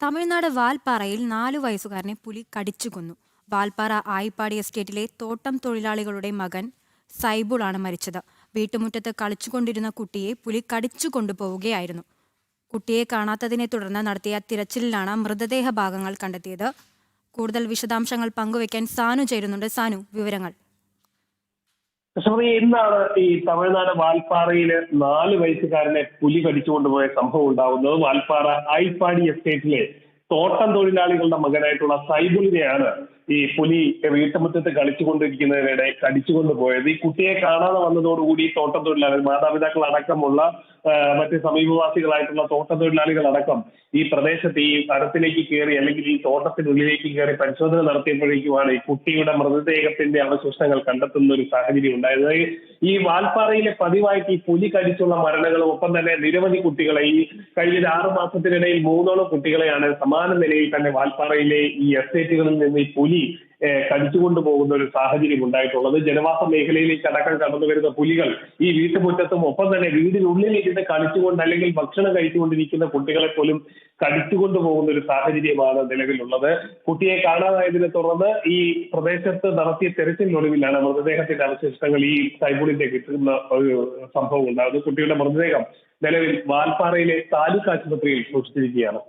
തമിഴ്നാട് വാൽപ്പാറയിൽ 4 വയസ്സുകാരനെ പുലി കടിച്ചു കൊന്നു. വാൽപ്പാറ ആയിപ്പാടി എസ്റ്റേറ്റിലെ തോട്ടം തൊഴിലാളികളുടെ മകൻ സൈബുളാണ് മരിച്ചത്. വീട്ടുമുറ്റത്ത് കളിച്ചുകൊണ്ടിരുന്ന കുട്ടിയെ പുലി കടിച്ചു കൊണ്ടുപോവുകയായിരുന്നു. കുട്ടിയെ കാണാത്തതിനെ തുടർന്ന് നടത്തിയ തിരച്ചിലിലാണ് മൃതദേഹ ഭാഗങ്ങൾ കണ്ടെത്തിയത്. കൂടുതൽ വിശദാംശങ്ങൾ പങ്കുവയ്ക്കാൻ സാനു ചേരുന്നുണ്ട്. സാനു, വിവരങ്ങൾ. ഇന്നാണ് ഈ തമിഴ്നാട് വാൽപ്പാറയില് 4 വയസ്സുകാരനെ പുലി കടിച്ചുകൊണ്ടുപോയ സംഭവം ഉണ്ടാവുന്നത്. വാൽപ്പാറ ആയിപ്പാടി എസ്റ്റേറ്റിലെ തോട്ടം തൊഴിലാളികളുടെ മകനായിട്ടുള്ള സൈബുലിനെയാണ് ഈ പുലി വീട്ടുമുറ്റത്ത് കളിച്ചുകൊണ്ടിരിക്കുന്നതിനിടെ കടിച്ചുകൊണ്ട് പോയത്. ഈ കുട്ടിയെ കാണാതെ വന്നതോടുകൂടി തോട്ടം തൊഴിലാളികൾ, മാതാപിതാക്കൾ അടക്കമുള്ള മറ്റ് സമീപവാസികളായിട്ടുള്ള തോട്ടം തൊഴിലാളികൾ അടക്കം ഈ പ്രദേശത്ത് ഈ സ്ഥലത്തിലേക്ക് കയറി, അല്ലെങ്കിൽ ഈ തോട്ടത്തിനുള്ളിലേക്ക് കയറി പരിശോധന നടത്തിയപ്പോഴേക്കുമാണ് ഈ കുട്ടിയുടെ മൃതദേഹത്തിന്റെ അവശിഷ്ടങ്ങൾ കണ്ടെത്തുന്ന ഒരു സാഹചര്യം ഉണ്ടായത്. ഈ വാൽപ്പാറയിലെ പതിവായിട്ട് ഈ പുലി കടിച്ചുള്ള മരണങ്ങളും ഒപ്പം തന്നെ നിരവധി കുട്ടികളെ ഈ കഴിഞ്ഞ 6 മാസത്തിനിടയിൽ 3ഓളം കുട്ടികളെയാണ് സമാന നിലയിൽ തന്നെ വാൽപ്പാറയിലെ ഈ എസ്റ്റേറ്റുകളിൽ നിന്ന് ഈ പുലി കടിച്ചുകൊണ്ടു പോകുന്ന ഒരു സാഹചര്യം ഉണ്ടായിട്ടുള്ളത്. ജനവാസ മേഖലയിലേക്ക് അടക്കം കടന്നു വരുന്ന പുലികൾ ഈ വീട്ടുമുറ്റത്തും ഒപ്പം തന്നെ വീടിനുള്ളിലിരുന്ന് കളിച്ചുകൊണ്ട് അല്ലെങ്കിൽ ഭക്ഷണം കഴിച്ചുകൊണ്ടിരിക്കുന്ന കുട്ടികളെ പോലും കടിച്ചുകൊണ്ടു പോകുന്ന ഒരു സാഹചര്യമാണ് നിലവിലുള്ളത്. കുട്ടിയെ കാണാതായതിനെ തുടർന്ന് ഈ പ്രദേശത്ത് നടത്തിയ തെരച്ചിലിനൊടുവിലാണ് മൃതദേഹത്തിന്റെ അവശിഷ്ടങ്ങൾ ഈ സൈബുളിന്റെ കിട്ടുന്ന ഒരു സംഭവം ഉണ്ടാകുന്നത്. കുട്ടിയുടെ മൃതദേഹം നിലവിൽ വാൽപ്പാറയിലെ താലൂക്ക് ആശുപത്രിയിൽ സൂക്ഷിച്ചിരിക്കുകയാണ്.